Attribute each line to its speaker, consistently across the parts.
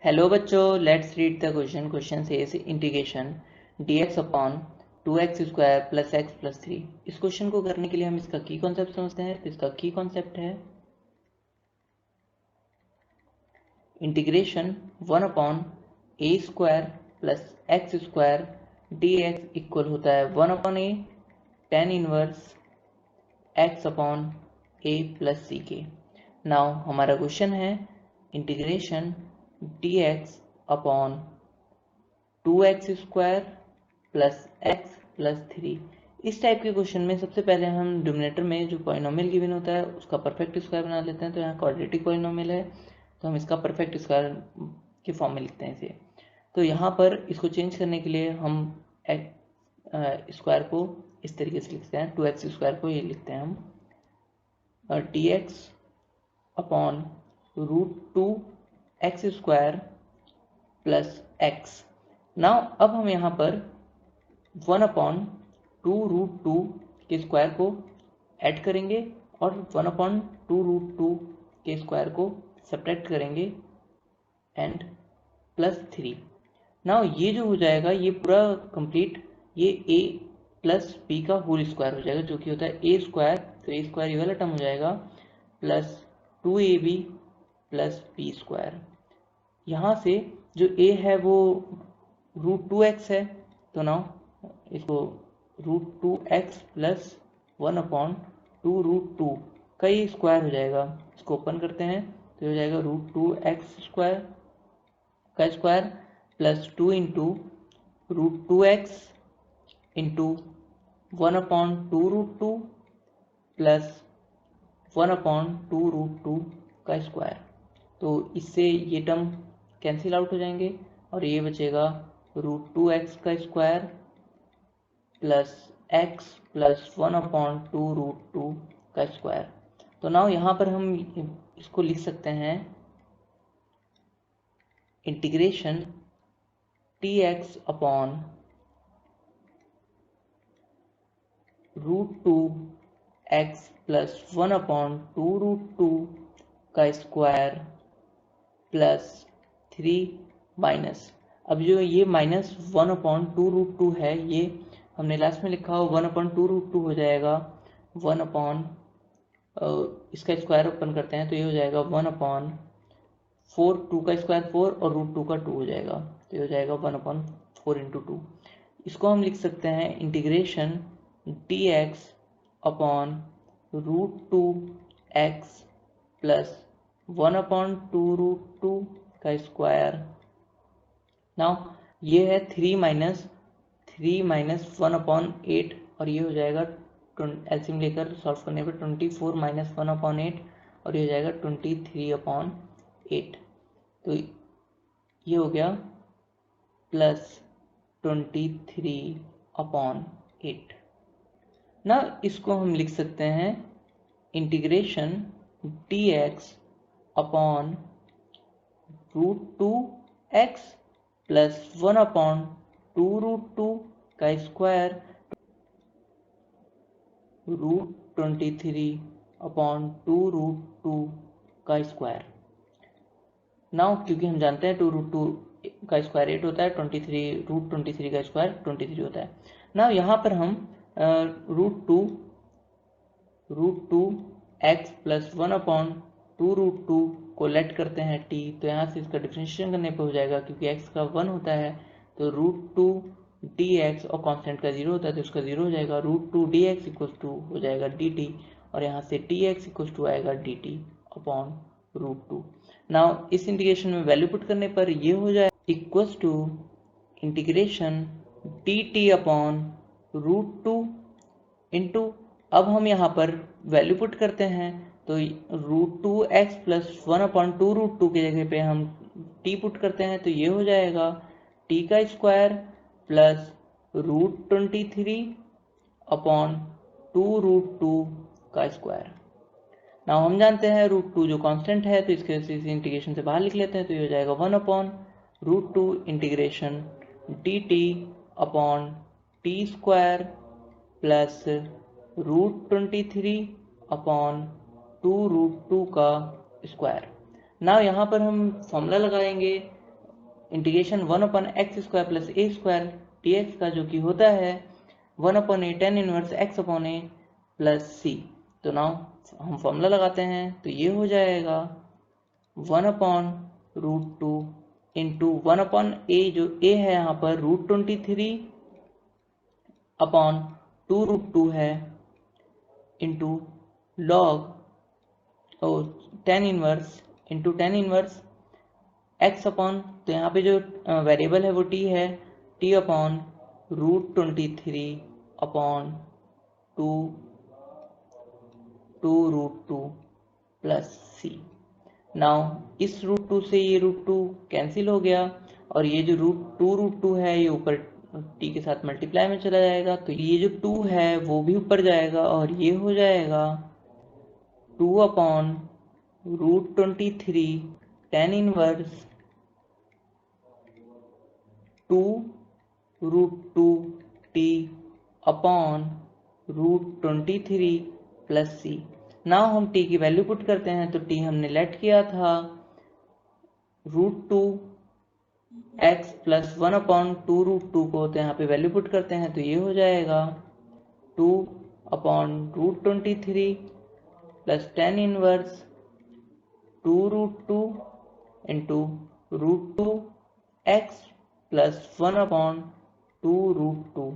Speaker 1: Hello बच्चों, let's read the question. Question says integration dx upon 2x square plus x plus 3। इस question को करने के लिए हम इसका की कॉन्सेप्ट समझते हैं। तो इसका की कॉन्सेप्ट है integration 1 upon a square plus x square dx equal होता है 1 upon a tan inverse x upon a plus c के। नाउ हमारा क्वेश्चन है integration dx upon 2x square plus x plus 3। इस टाइप के क्वेश्चन में सबसे पहले हम डिनोमिनेटर में जो पॉलिनोमियल गिवन होता है उसका परफेक्ट स्क्वायर बना लेते हैं। तो यहाँ क्वाड्रेटिक पॉलिनोमियल है तो हम इसका परफेक्ट स्क्वायर के फॉर्म में लिखते हैं इसे। तो यहाँ पर इसको चेंज करने के लिए हम स्क्वायर को इस तरीके से लिखते हैं। 2x स्क्वायर को ये लिखते हैं हम dx upon √2x square plus x. Now अब हम यहाँ पर 1 अपॉन 2√2 के स्क्वायर को ऐड करेंगे और 1 अपॉन 2√2 के स्क्वायर को सब्ट्रैक्ट करेंगे एंड प्लस 3। नाउ ये जो हो जाएगा ये पूरा कंप्लीट ये a प्लस बी का होल स्क्वायर हो जाएगा जो कि होता है a स्क्वायर। तो a स्क्वायर ये वाला टर्म हो जाएगा plus 2ab plus B square. यहाँ से जो a है वो √2x है तो नाउ इसको √2x प्लस 1 अपॉन 2√2 का ये स्क्वायर हो जाएगा। इसको ओपन करते हैं तो हो जाएगा √2x स्क्वायर का square plus 2 into √2x into 1 upon 2√2 plus 1 upon 2√2 का स्क्वायर। तो इससे ये टर्म कैंसिल आउट हो जाएंगे और ये बचेगा √2x का square plus x plus 1 upon 2√2 का स्क्वायर। तो नाउ यहाँ पर हम इसको लिख सकते हैं integration dx upon √2x plus 1 upon 2√2 का स्क्वायर प्लस 3 माइनस, अब जो ये माइनस 1 अपॉन 2√2 है ये हमने लास्ट में लिखा हो 1 अपॉन 2√2 हो जाएगा 1 अपॉन इसका स्क्वायर ओपन करते हैं तो ये हो जाएगा 1 अपॉन 4, 2 का स्क्वायर 4 और √2 का 2 हो जाएगा तो ये हो जाएगा 1 अपॉन 4 इंटू 2। इसको हम लिख सकते हैं integration dx upon √2x plus 1 upon 2√2 का स्क्वायर। नाउ ये है 3 माइनस 1 अपॉन 8 और ये हो जाएगा एलसीएम लेकर सॉल्व करने पर 24 माइनस 1 अपॉन 8 और ये हो जाएगा 23 अपॉन 8। तो ये हो गया प्लस 23 अपॉन 8। ना इसको हम लिख सकते हैं integration dx upon √2x plus 1 upon 2√2 का स्क्वायर √23 अपॉन 2√2 का स्क्वायर। नाउ क्योंकि हम जानते हैं 2√2 का स्क्वायर 8 होता है, 23 का स्क्वायर 23 होता है। नाउ यहाँ पर हम √2x प्लस 1 अपॉन 2√2 को लेट करते हैं t। तो यहाँ से इसका डिफरेंशिएशन करने पर हो जाएगा क्योंकि x का 1 होता है तो √2 dx और कांस्टेंट का 0 होता है तो इसका 0 हो जाएगा। √2 dx इक्वल टू हो जाएगा dt और यहाँ से dx इक्वल टू आएगा dt अपॉन √2। नाउ इस इंटीग्रेशन में वैल्यू पुट करने पर ये हो जाए equals to integration dt upon √2 into, अब हम यहाँ पर वैल्यू पुट करते हैं तो √2x प्लस 1 अपॉन 2√2 की जगह पे हम t पुट करते हैं तो ये हो जाएगा t का स्क्वायर प्लस √23 अपॉन 2√2 का स्क्वायर। नाउ हम जानते हैं √2 जो कांस्टेंट है तो इसके वजह से इंटीग्रेशन से बाहर लिख लेते हैं तो ये हो जाएगा 1 upon √2 integration dt upon t square plus √23 upon 2√2 का स्क्वायर। नाउ यहाँ पर हम फॉर्मूला लगाएंगे integration 1/x² plus a² dx का, जो कि होता है 1/a tan inverse x/a plus c। तो नाउ हम फॉर्मूला लगाते हैं, तो ये हो जाएगा 1/√2 इंटू 1/a, जो a है यहाँ पर √23 अपॉन 2√2 है, इंटू लॉग और tan inverse into tan inverse x upon, तो यहाँ पे जो वेरिएबल है वो t है, t upon √23 upon 2√2 plus c। Now इस √2 से ये √2 कैंसिल हो गया, और ये जो √2 है ये ऊपर t के साथ मल्टीप्लाई में चला जाएगा, तो ये जो 2 है वो भी ऊपर जाएगा, और ये हो जाएगा 2/√23 tan inverse 2√2t upon √23 plus c। Now हम t की वैल्यू पुट करते हैं, तो t हमने लेट किया था √2x प्लस 1/2√2 को, तो यहाँ पे वैल्यू पुट करते हैं, तो ये हो जाएगा 2/√23 plus tan inverse 2√2 into √2x plus 1/2√2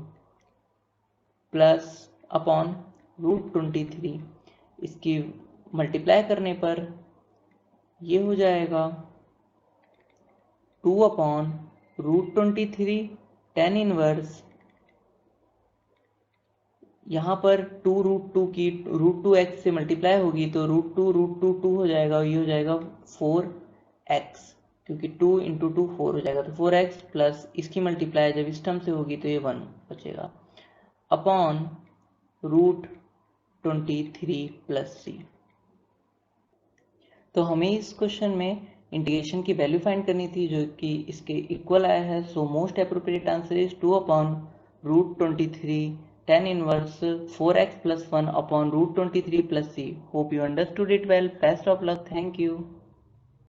Speaker 1: plus upon √23। इसकी मल्टीप्लाई करने पर ये हो जाएगा 2/√23 tan इनवर्स, यहाँ पर 2√2 की √2x से मल्टीप्लाई होगी, तो √2 हो जाएगा, और ये हो जाएगा 4x, क्योंकि 2 इंटू 2 4 हो जाएगा, तो 4x प्लस इसकी मल्टीप्लाई जब इस टर्म से होगी तो ये 1 बचेगा, अपॉन √23 प्लस c। तो हमें इस क्वेश्चन में इंटीग्रेशन की वैल्यू फाइंड करनी थी, जो कि इसके इक्वल आया है। So most appropriate answer is 2/√23 tan inverse 4x plus 1 upon √23 plus c. Hope you understood it well. Best of luck. Thank you.